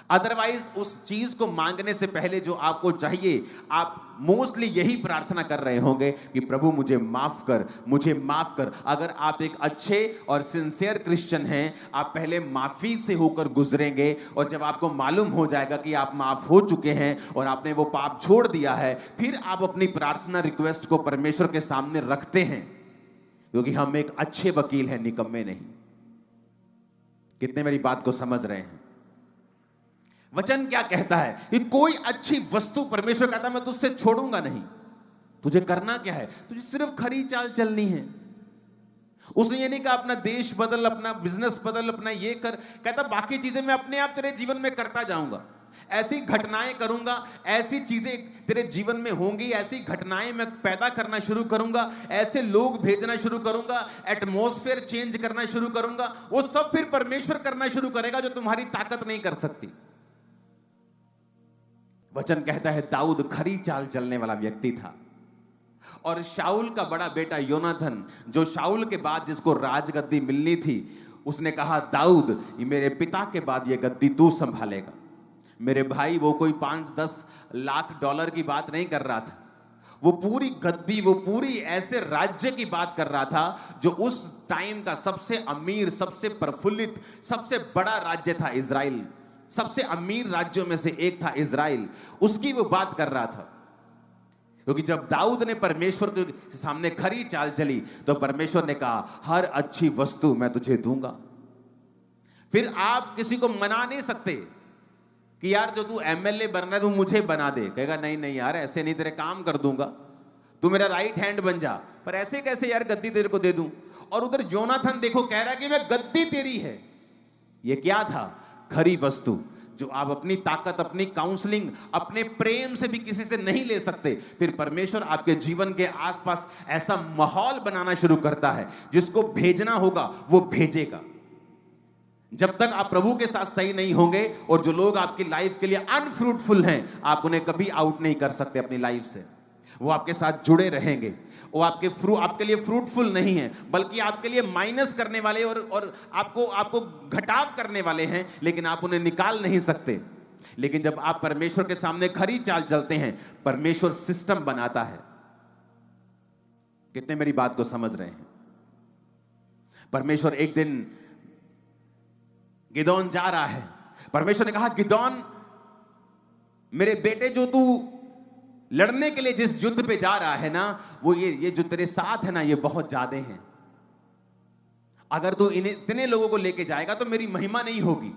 Otherwise उस चीज को मांगने से पहले जो आपको चाहिए, आप मोस्टली यही प्रार्थना कर रहे होंगे कि प्रभु मुझे माफ कर, मुझे माफ कर। अगर आप एक अच्छे और सिंसियर क्रिश्चियन हैं, आप पहले माफी से होकर गुजरेंगे, और जब आपको मालूम हो जाएगा कि आप माफ हो चुके हैं और आपने वो पाप छोड़ दिया है, फिर आप अपनी प्रार्थना रिक्वेस्ट को परमेश्वर के सामने रखते हैं, क्योंकि हम एक अच्छे वकील हैं, निकम्मे नहीं। कितने मेरी बात को समझ रहे हैं? वचन क्या कहता है कि कोई अच्छी वस्तु, परमेश्वर कहता है मैं तुझसे छोड़ूंगा नहीं। तुझे करना क्या है? तुझे सिर्फ खरी चाल चलनी है। उसने ये नहीं कहा अपना देश बदल, अपना बिजनेस बदल, अपना ये कर, कहता बाकी चीजें मैं अपने आप तेरे जीवन में करता जाऊंगा। ऐसी घटनाएं करूंगा, ऐसी चीजें तेरे जीवन में होंगी, ऐसी घटनाएं मैं पैदा करना शुरू करूंगा, ऐसे लोग भेजना शुरू करूंगा, एटमॉस्फेयर चेंज करना शुरू करूंगा। वो सब फिर परमेश्वर करना शुरू करेगा, जो तुम्हारी ताकत नहीं कर सकती। वचन कहता है दाऊद खरी चाल चलने वाला व्यक्ति था, और शाऊल का बड़ा बेटा योनाथन, जो शाऊल के बाद जिसको राजगद्दी मिलनी थी, उसने कहा दाऊद, ये मेरे पिता के बाद ये गद्दी तू संभालेगा। मेरे भाई, वो कोई 5-10 लाख डॉलर की बात नहीं कर रहा था, वो पूरी गद्दी, वो पूरी ऐसे राज्य की बात कर रहा था जो उस टाइम का सबसे अमीर, सबसे प्रफुल्लित, सबसे बड़ा राज्य था इजराइल। सबसे अमीर राज्यों में से एक था इजराइल, उसकी वो बात कर रहा था। क्योंकि जब दाऊद ने परमेश्वर के सामने खरी चाल चली, तो परमेश्वर ने कहा हर अच्छी वस्तु मैं तुझे दूंगा। फिर आप किसी को मना नहीं सकते कि यार जो तू एमएलए बनना है तू मुझे बना दे। कहेगा नहीं नहीं यार, ऐसे नहीं, तेरे काम कर दूंगा, तू मेरा राइट हैंड बन जा। पर ऐसे कैसे यार गद्दी तेरे को दे दूं? और उधर योनाथन देखो कह रहा है कि मैं गद्दी तेरी है। ये क्या था? खरी वस्तु, जो आप अपनी ताकत, अपनी काउंसलिंग, अपने प्रेम से भी किसी से नहीं ले सकते। फिर परमेश्वर आपके जीवन के आसपास ऐसा माहौल बनाना शुरू करता है, जिसको भेजना होगा वो भेजेगा। जब तक आप प्रभु के साथ सही नहीं होंगे, और जो लोग आपकी लाइफ के लिए अनफ्रूटफुल हैं, आप उन्हें कभी आउट नहीं कर सकते अपनी लाइफ से। वो आपके साथ जुड़े रहेंगे, वो आपके लिए फ्रूटफुल नहीं है, बल्कि आपके लिए माइनस करने वाले और आपको घटाव करने वाले हैं, लेकिन आप उन्हें निकाल नहीं सकते। लेकिन जब आप परमेश्वर के सामने खरी चाल चलते हैं, परमेश्वर सिस्टम बनाता है। कितने मेरी बात को समझ रहे हैं? परमेश्वर एक दिन गिदोन जा रहा है, परमेश्वर ने कहा गिदोन, मेरे बेटे, जो तू लड़ने के लिए जिस युद्ध पे जा रहा है ना, वो ये जो तेरे साथ है ना, ये बहुत ज्यादा हैं। अगर तू इतने लोगों को लेके जाएगा तो मेरी महिमा नहीं होगी।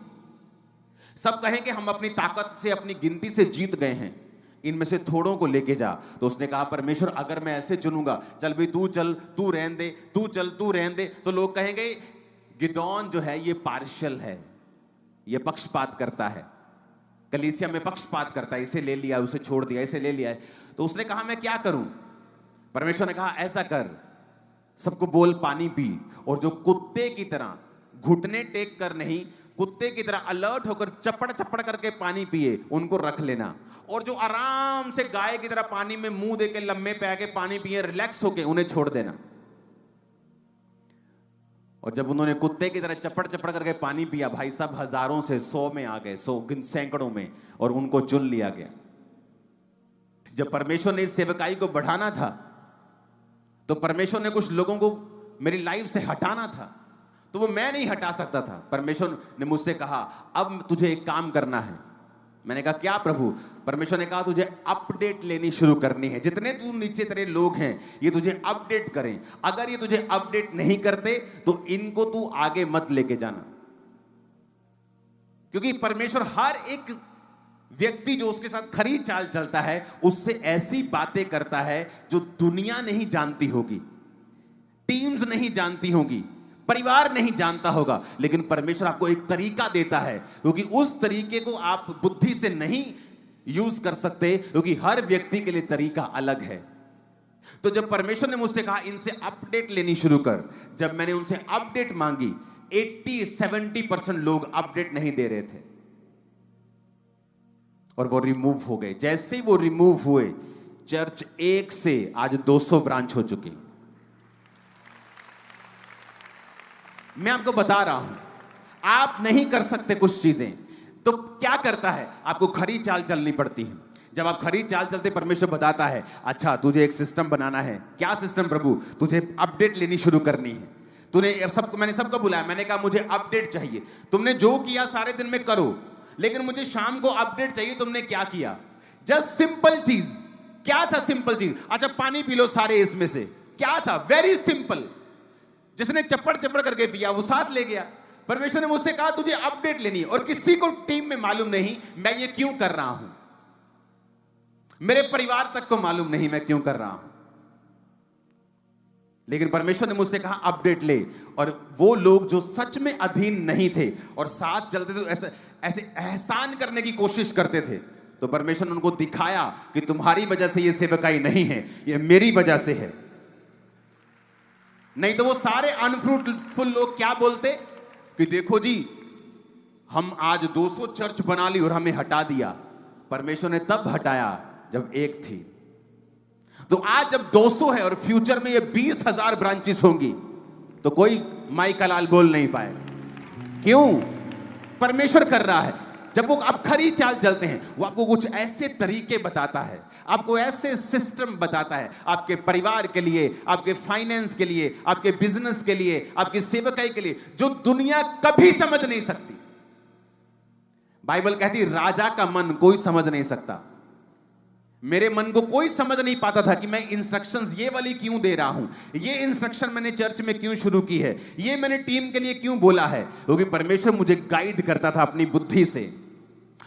सब कहेंगे हम अपनी ताकत से, अपनी गिनती से जीत गए हैं, इनमें से थोड़ों को लेके जा। तो उसने कहा परमेश्वर अगर मैं ऐसे चुनूंगा, चल भाई तू चल, तू रहने दे, तू चल, तू रहने दे, तो लोग कहेंगे गिदोन जो है ये पार्शियल है, ये पक्षपात करता है, कलीसिया में पक्षपात करता है, इसे ले लिया, उसे छोड़ दिया, इसे ले लिया है। तो उसने कहा मैं क्या करूं? परमेश्वर ने कहा ऐसा कर, सबको बोल पानी पी, और जो कुत्ते की तरह घुटने टेक कर नहीं, कुत्ते की तरह अलर्ट होकर चपड़ चपड़ करके पानी पिए, उनको रख लेना। और जो आराम से गाय की तरह पानी में मुंह देके लम्बे पे आके पानी पिए, रिलैक्स होके, उन्हें छोड़ देना। और जब उन्होंने कुत्ते की तरह चपड़ चपड़ करके पानी पिया, भाई सब हजारों से 100 में आ गए, 100 सैकड़ों में, और उनको चुन लिया गया। जब परमेश्वर ने इस सेवकाई को बढ़ाना था, तो परमेश्वर ने कुछ लोगों को मेरी लाइफ से हटाना था, तो वो मैं नहीं हटा सकता था। परमेश्वर ने मुझसे कहा अब तुझे एक काम करना है। मैंने कहा क्या प्रभु? परमेश्वर ने कहा तुझे अपडेट लेनी शुरू करनी है। जितने तू नीचे तेरे लोग हैं, ये तुझे अपडेट करें। अगर ये तुझे अपडेट नहीं करते तो इनको तू आगे मत लेके जाना, क्योंकि परमेश्वर हर एक व्यक्ति जो उसके साथ खरी चाल चलता है, उससे ऐसी बातें करता है जो दुनिया नहीं जानती होगी, टीम्स नहीं जानती होगी, परिवार नहीं जानता होगा। लेकिन परमेश्वर आपको एक तरीका देता है, क्योंकि उस तरीके को आप बुद्धि से नहीं यूज कर सकते, क्योंकि हर व्यक्ति के लिए तरीका अलग है। तो जब परमेश्वर ने मुझसे कहा इनसे अपडेट लेनी शुरू कर, जब मैंने उनसे अपडेट मांगी, 80-70% लोग अपडेट नहीं दे रहे थे, और वो रिमूव हो गए। जैसे ही वो रिमूव हुए, चर्च 1 से आज 200 ब्रांच हो चुकी। मैं आपको बता रहा हूं, आप नहीं कर सकते कुछ चीजें, तो क्या करता है, आपको खरी चाल चलनी पड़ती है। जब आप खरी चाल चलते, परमेश्वर बताता है, अच्छा तुझे एक सिस्टम बनाना है। क्या सिस्टम प्रभु? तुझे अपडेट लेनी शुरू करनी है। तूने मैंने सबको बुलाया, मैंने कहा मुझे अपडेट चाहिए। तुमने जो किया सारे दिन में करो, लेकिन मुझे शाम को अपडेट चाहिए। तुमने क्या किया? जस्ट सिंपल चीज। क्या था सिंपल चीज? अच्छा पानी पी लो सारे इसमें से। क्या था? Very simple. जिसने चप्पड़ चप्पड़ करके पिया वो साथ ले गया। परमेश्वर ने मुझसे कहा तुझे अपडेट लेनी है, और किसी को टीम में मालूम नहीं मैं ये क्यों कर रहा हूं। मेरे परिवार तक को मालूम नहीं मैं क्यों कर रहा हूं, लेकिन परमेश्वर ने मुझसे कहा अपडेट ले। और वो लोग जो सच में अधीन नहीं थे और साथ चलते थे, ऐसे ऐसे एहसान करने की कोशिश करते थे, तो परमेश्वर ने उनको दिखाया कि तुम्हारी वजह से ये सेवकाई नहीं है, ये मेरी वजह से है। नहीं तो वो सारे अनफ्रूटफुल लोग क्या बोलते कि देखो जी, हम आज 200 चर्च बना ली और हमें हटा दिया। परमेश्वर ने तब हटाया जब एक थी। तो आज जब 200 है और फ्यूचर में ये 20,000 ब्रांचेस होंगी, तो कोई माई का लाल बोल नहीं पाए। क्यों? परमेश्वर कर रहा है। जब वो आप खरी चाल चलते हैं, वो आपको कुछ ऐसे तरीके बताता है, आपको ऐसे सिस्टम बताता है, आपके परिवार के लिए, आपके फाइनेंस के लिए, आपके बिजनेस के लिए, आपकी सेवकाई के लिए, जो दुनिया कभी समझ नहीं सकती। बाइबल कहती राजा का मन कोई समझ नहीं सकता। मेरे मन को कोई समझ नहीं पाता था कि मैं इंस्ट्रक्शंस ये वाली क्यों दे रहा हूं, ये इंस्ट्रक्शन मैंने चर्च में क्यों शुरू की है, ये मैंने टीम के लिए क्यों बोला है। क्योंकि परमेश्वर मुझे गाइड करता था अपनी बुद्धि से,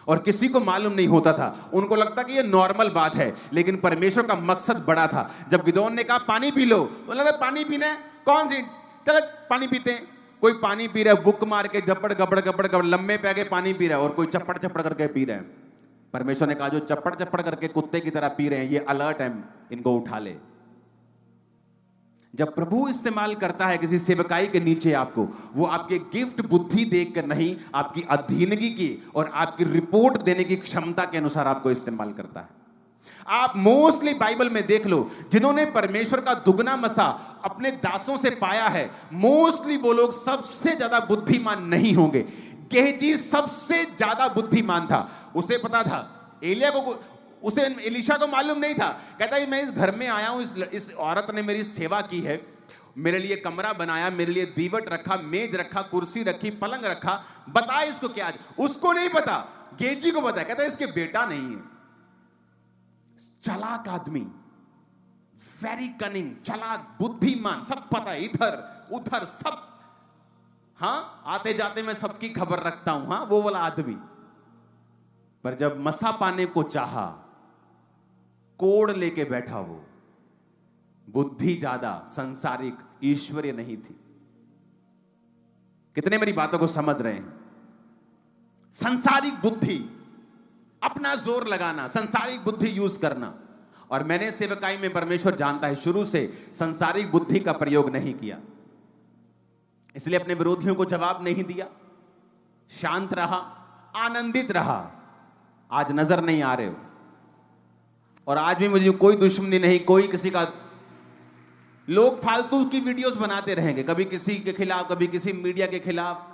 और किसी को मालूम नहीं होता था। उनको लगता कि ये नॉर्मल बात है, लेकिन परमेश्वर का मकसद बड़ा था। जब गिदोन ने कहा पानी पी लो, बोला था पानी पीना है, कौन सी, चलो पानी पीते हैं। कोई पानी पी रहा है बुक मार के, गपड़ गपड़ गपड़ गपड़ लम्बे पे आके पानी पी रहा है, और कोई चप्पड़ चप्पड़ करके पी रहा है। परमेश्वर ने कहा जो चप्पड़ चप्पड़ करके कुत्ते की तरह पी रहे हैं, ये अलर्ट है, इनको उठा ले। जब प्रभु इस्तेमाल करता है किसी सेवकाई के नीचे आपको, वो आपके गिफ्ट बुद्धि देखकर नहीं, आपकी अधीनगी की और आपकी रिपोर्ट देने की क्षमता के अनुसार आपको इस्तेमाल करता है। आप मोस्टली बाइबल में देख लो, जिन्होंने परमेश्वर का दुगना मसा अपने दासों से पाया है, मोस्टली वो लोग सबसे ज्यादा बुद्धिमान नहीं होंगे। गेहजी सबसे ज्यादा बुद्धिमान था। उसे पता था, एलिया को, उसे एलीशा को मालूम नहीं था। कहता है मैं इस घर में आया हूं, इस औरत ने मेरी सेवा की है, मेरे लिए कमरा बनाया, मेरे लिए दीवट रखा, मेज रखा, कुर्सी रखी, पलंग रखा, बता इसको क्या। उसको नहीं पता, गेहजी को पता है। कहता है इसके बेटा नहीं है। चालाक आदमी, वेरी कनिंग, चालाक, बुद्धिमान, सब पता है, इधर उधर सब। हाँ, आते जाते मैं सबकी खबर रखता हूं, हाँ वो वाला आदमी। पर जब मसा पाने को चाहा, कोड़ लेके बैठा वो। बुद्धि ज्यादा, संसारिक, ईश्वरीय नहीं थी। कितने मेरी बातों को समझ रहे हैं? संसारिक बुद्धि, अपना जोर लगाना, संसारिक बुद्धि यूज करना। और मैंने सेवकाई में, परमेश्वर जानता है, शुरू से संसारिक बुद्धि का प्रयोग नहीं किया। इसलिए अपने विरोधियों को जवाब नहीं दिया, शांत रहा, आनंदित रहा। आज नजर नहीं आ रहे हो, और आज भी मुझे कोई दुश्मनी नहीं, कोई किसी का। लोग फालतू की वीडियोस बनाते रहेंगे, कभी किसी के खिलाफ, कभी किसी मीडिया के खिलाफ,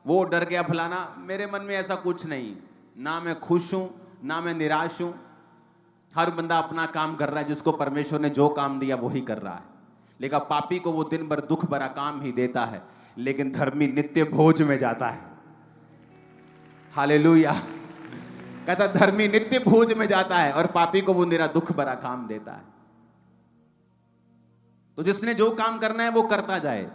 वो डर गया फलाना। मेरे मन में ऐसा कुछ नहीं, ना मैं खुश हूं ना मैं निराश हूं। हर बंदा अपना काम कर रहा है, जिसको परमेश्वर ने जो काम दिया वही कर रहा है। लेकिन पापी को वो दिन भर दुख भरा काम ही देता है, लेकिन धर्मी नित्य भोज में जाता है। हालेलुया। कहता धर्मी नित्य भोज में जाता है, और पापी को वो निरा दुख भरा काम देता है। तो जिसने जो काम करना है वो करता जाए।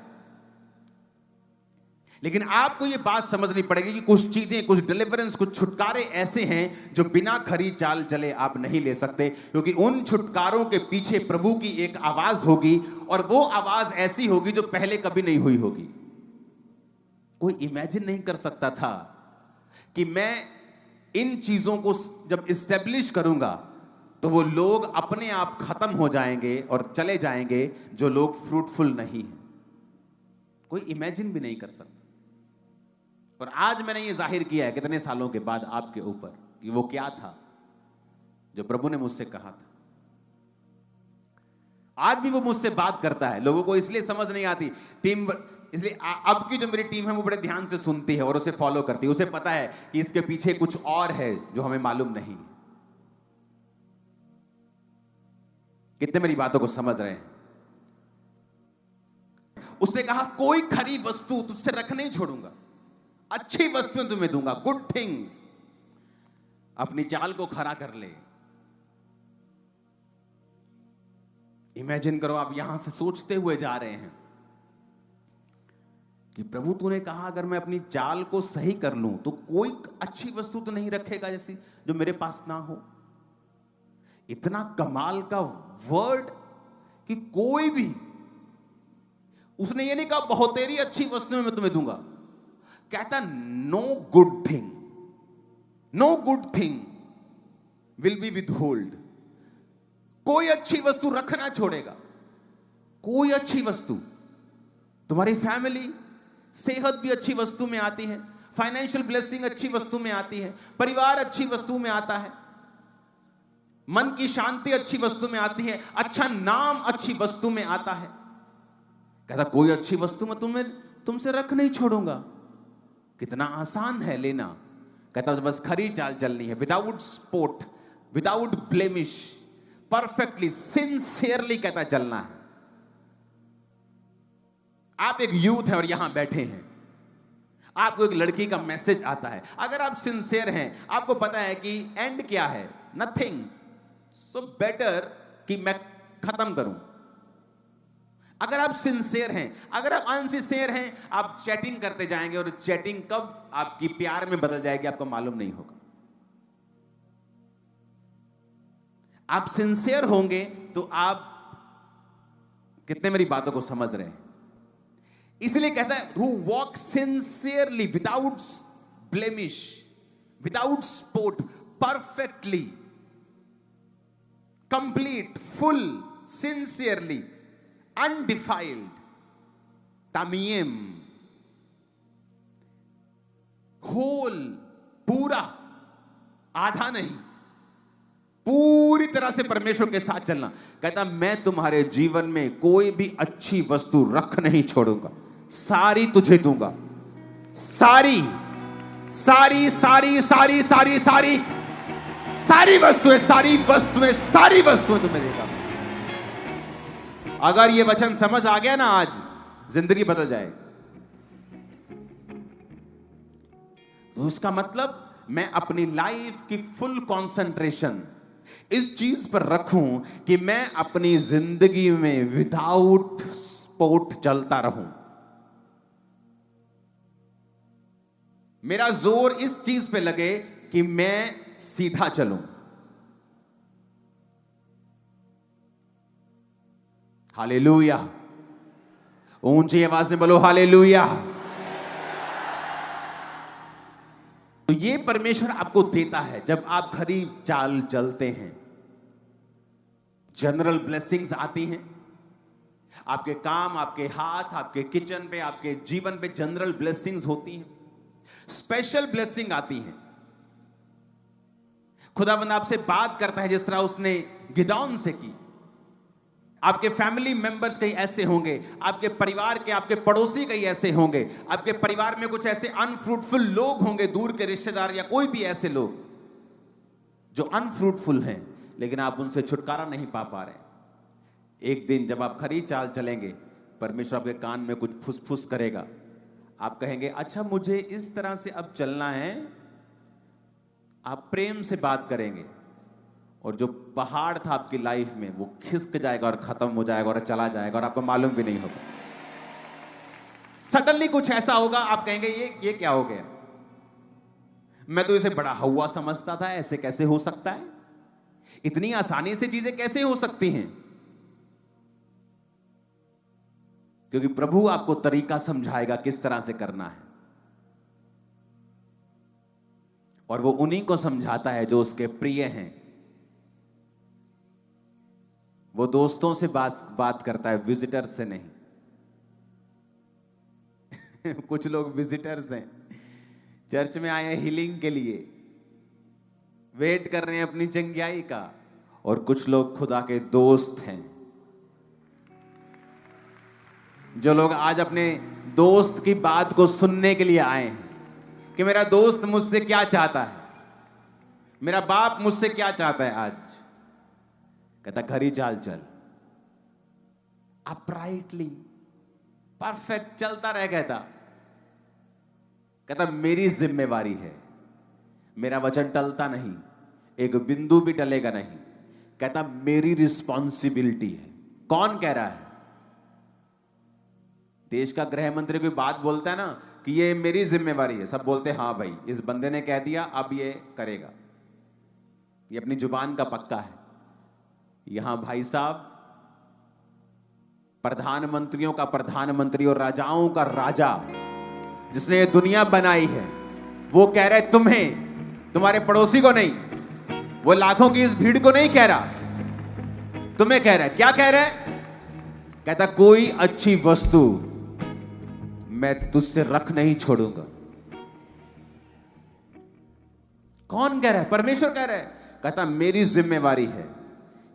लेकिन आपको ये बात समझनी पड़ेगी कि कुछ चीजें, कुछ डिलीवरेंस, कुछ छुटकारे ऐसे हैं जो बिना खरी चाल चले आप नहीं ले सकते, क्योंकि उन छुटकारों के पीछे प्रभु की एक आवाज होगी, और वो आवाज ऐसी होगी जो पहले कभी नहीं हुई होगी। कोई इमेजिन नहीं कर सकता था कि मैं इन चीजों को जब इस्टेब्लिश करूंगा तो वो लोग अपने आप खत्म हो जाएंगे और चले जाएंगे जो लोग फ्रूटफुल नहीं हैं। कोई इमेजिन भी नहीं कर सकता। और आज मैंने ये जाहिर किया है कितने सालों के बाद आपके ऊपर कि वो क्या था जो प्रभु ने मुझसे कहा था। आज भी वो मुझसे बात करता है। लोगों को इसलिए समझ नहीं आती, टीम इसलिए अब की जो मेरी टीम है वो बड़े ध्यान से सुनती है और उसे फॉलो करती है। उसे पता है कि इसके पीछे कुछ और है जो हमें मालूम नहीं। कितने मेरी बातों को समझ रहे हैं? उसने कहा कोई खरी वस्तु तुझसे रख नहीं छोड़ूंगा, अच्छी वस्तुएं तुम्हें दूंगा, गुड थिंग्स। अपनी चाल को खरा कर ले। इमेजिन करो, आप यहां से सोचते हुए जा रहे हैं कि प्रभु तूने कहा अगर मैं अपनी चाल को सही कर लूं तो कोई अच्छी वस्तु तो नहीं रखेगा जैसी जो मेरे पास ना हो। इतना कमाल का वर्ड कि कोई भी, उसने ये नहीं कहा बहुत तेरी अच्छी वस्तुएं मैं तुम्हें दूंगा, कहता no good thing, no good thing will be withheld. कोई अच्छी वस्तु रखना छोड़ेगा, कोई अच्छी वस्तु। तुम्हारी फैमिली, सेहत भी अच्छी वस्तु में आती है, फाइनेंशियल ब्लेसिंग अच्छी वस्तु में आती है, परिवार अच्छी वस्तु में आता है, मन की शांति अच्छी वस्तु में आती है, अच्छा नाम अच्छी वस्तु में आता है। कहता कोई अच्छी वस्तु मैं तुमसे रख नहीं छोड़ूंगा। कितना आसान है लेना। कहता बस खरी चाल चलनी है, without spot, without blemish, perfectly, sincerely कहता चलना है। आप एक यूथ है और यहां बैठे हैं, आपको एक लड़की का मैसेज आता है, अगर आप सिंसियर हैं, आपको पता है कि एंड क्या है, नथिंग, सो बेटर कि मैं खत्म करूं। अगर आप सिंसियर हैं, अगर आप अनसिंसियर हैं, आप चैटिंग करते जाएंगे और चैटिंग कब आपकी प्यार में बदल जाएगी आपको मालूम नहीं होगा। आप सिंसियर होंगे तो आप, कितने मेरी बातों को समझ रहे हैं? इसलिए कहता है who walk sincerely without blemish, without spot, perfectly, complete, full, sincerely, undefiled, तमीम, होल, पूरा, आधा नहीं, पूरी तरह से परमेश्वर के साथ चलना। कहता मैं तुम्हारे जीवन में कोई भी अच्छी वस्तु रख नहीं छोड़ूंगा, सारी तुझे दूंगा, सारी सारी सारी सारी सारी सारी सारी वस्तुएं, सारी वस्तुएं, सारी वस्तुएं तुम्हें देगा। अगर ये वचन समझ आ गया ना, आज जिंदगी बदल जाए। तो इसका मतलब मैं अपनी लाइफ की फुल कंसंट्रेशन इस चीज पर रखूं कि मैं अपनी जिंदगी में विदाउट स्पॉट चलता रहूं। मेरा जोर इस चीज पे लगे कि मैं सीधा चलूं। हालेलुया, ऊंची आवाज में बोलो हालेलुया। तो ये परमेश्वर आपको देता है जब आप खरी चाल चलते हैं। जनरल ब्लेसिंग्स आती हैं आपके काम, आपके हाथ, आपके किचन पे, आपके जीवन पे जनरल ब्लेसिंग्स होती हैं। स्पेशल ब्लेसिंग आती हैं। खुदावंद आपसे बात करता है जिस तरह उसने गिदौन से की। आपके फैमिली मेंबर्स कई ऐसे होंगे, आपके परिवार के, आपके पड़ोसी कई ऐसे होंगे, आपके परिवार में कुछ ऐसे अनफ्रूटफुल लोग होंगे, दूर के रिश्तेदार या कोई भी ऐसे लोग जो अनफ्रूटफुल हैं, लेकिन आप उनसे छुटकारा नहीं पा रहे। एक दिन जब आप खरी चाल चलेंगे, परमेश्वर आपके कान में कुछ फुसफुस करेगा। आप कहेंगे अच्छा मुझे इस तरह से अब चलना है। आप प्रेम से बात करेंगे और जो पहाड़ था आपकी लाइफ में वो खिसक जाएगा और खत्म हो जाएगा और चला जाएगा और आपको मालूम भी नहीं होगा। सडनली कुछ ऐसा होगा, आप कहेंगे ये क्या हो गया, मैं तो इसे बड़ा हवा समझता था, ऐसे कैसे हो सकता है, इतनी आसानी से चीजें कैसे हो सकती हैं। क्योंकि प्रभु आपको तरीका समझाएगा किस तरह से करना है, और वो उन्हीं को समझाता है जो उसके प्रिय हैं। वो दोस्तों से बात करता है, विजिटर्स से नहीं। कुछ लोग विजिटर्स हैं, चर्च में आए हैं हीलिंग के लिए, वेट कर रहे हैं अपनी चंगियाई का, और कुछ लोग खुदा के दोस्त हैं। जो लोग आज अपने दोस्त की बात को सुनने के लिए आए हैं कि मेरा दोस्त मुझसे क्या चाहता है, मेरा बाप मुझसे क्या चाहता है आज, कहता घर ही चाल चल, अपराइटली परफेक्ट चलता रह। कहता मेरी जिम्मेवारी है, मेरा वचन टलता नहीं, एक बिंदु भी टलेगा नहीं। कहता मेरी रिस्पॉन्सिबिलिटी है। कौन कह रहा है? देश का गृह मंत्री कोई बात बोलता है ना कि ये मेरी जिम्मेवारी है, सब बोलते हैं हाँ भाई इस बंदे ने कह दिया अब ये करेगा, ये अपनी जुबान का पक्का है। यहां भाई साहब प्रधानमंत्रियों का प्रधानमंत्री और राजाओं का राजा जिसने ये दुनिया बनाई है, वो कह रहे तुम्हें, तुम्हारे पड़ोसी को नहीं, वो लाखों की इस भीड़ को नहीं कह रहा, तुम्हें कह रहा है। क्या कह रहा है? कहता कोई अच्छी वस्तु मैं तुझसे रख नहीं छोड़ूंगा। कौन कह रहा है? परमेश्वर कह रहा है। कहता मेरी जिम्मेवारी है,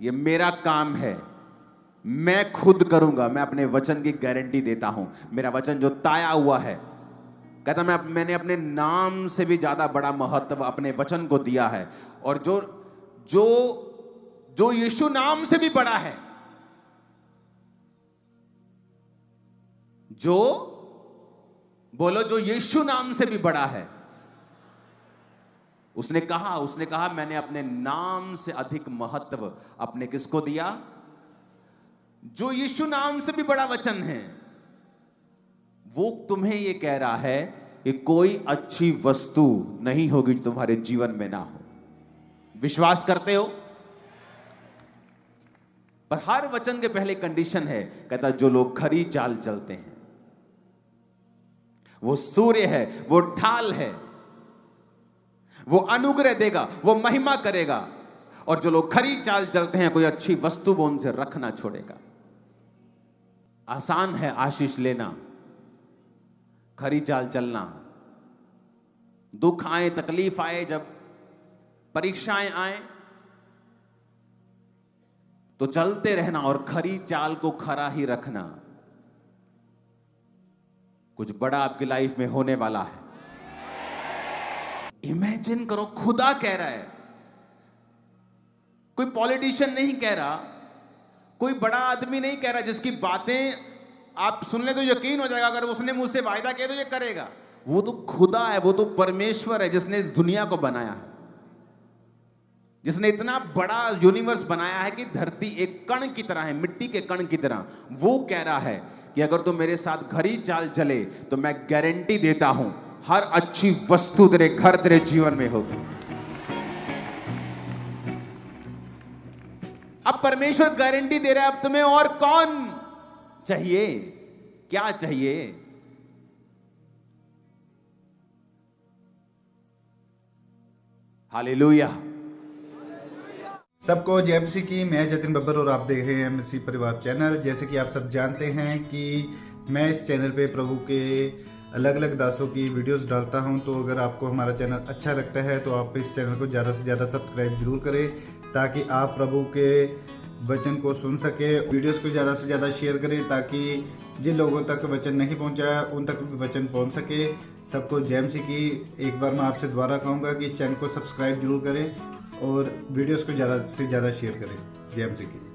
ये मेरा काम है, मैं खुद करूंगा, मैं अपने वचन की गारंटी देता हूं। मेरा वचन जो ताया हुआ है, कहता मैंने अपने नाम से भी ज्यादा बड़ा महत्व अपने वचन को दिया है, और जो जो जो यीशु नाम से भी बड़ा है, जो बोलो जो यीशु नाम से भी बड़ा है, उसने कहा मैंने अपने नाम से अधिक महत्व अपने किसको दिया? जो यीशु नाम से भी बड़ा वचन है। वो तुम्हें ये कह रहा है कि कोई अच्छी वस्तु नहीं होगी जो तुम्हारे जीवन में ना हो। विश्वास करते हो? पर हर वचन के पहले कंडीशन है, कहता जो लोग खरी चाल चलते हैं, वो सूर्य है, वो ढाल है, वो अनुग्रह देगा, वो महिमा करेगा, और जो लोग खरी चाल चलते हैं कोई अच्छी वस्तु वो उनसे रखना छोड़ेगा। आसान है आशीष लेना, खरी चाल चलना। दुख आए, तकलीफ आए, जब परीक्षाएं आए तो चलते रहना और खरी चाल को खरा ही रखना। कुछ बड़ा आपकी लाइफ में होने वाला है। इमेजिन करो, खुदा कह रहा है, कोई पॉलिटिशियन नहीं कह रहा, कोई बड़ा आदमी नहीं कह रहा जिसकी बातें आप सुन ले तो यकीन हो जाएगा, अगर उसने मुझसे वायदा किया तो ये करेगा। वो तो खुदा है, वो तो परमेश्वर है जिसने इस दुनिया को बनाया है, जिसने इतना बड़ा यूनिवर्स बनाया है कि धरती एक कण की तरह है, मिट्टी के कण की तरह। वो कह रहा है कि अगर तू मेरे साथ खरी चाल चले तो मैं गारंटी देता हूं हर अच्छी वस्तु तेरे घर, तेरे जीवन में होगी। अब परमेश्वर गारंटी दे रहा है, अब तुम्हें और कौन चाहिए? क्या चाहिए? हालेलुया। सबको जय मसीह की। मैं जतिन बब्बर और आप देख रहे हैं मसीह परिवार चैनल। जैसे कि आप सब जानते हैं कि मैं इस चैनल पे प्रभु के अलग अलग दासों की वीडियोस डालता हूं, तो अगर आपको हमारा चैनल अच्छा लगता है तो आप इस चैनल को ज़्यादा से ज़्यादा सब्सक्राइब जरूर करें, ताकि आप प्रभु के वचन को सुन सके। वीडियोस को ज़्यादा से ज़्यादा शेयर करें ताकि जिन लोगों तक वचन नहीं पहुंचा उन तक भी वचन पहुंच सके। सबको जय मसीह की। एक बार मैं आपसे दोबारा कहूँगा कि इस चैनल को सब्सक्राइब जरूर करें और वीडियोस को ज़्यादा से ज़्यादा शेयर करें। जय मसीह की।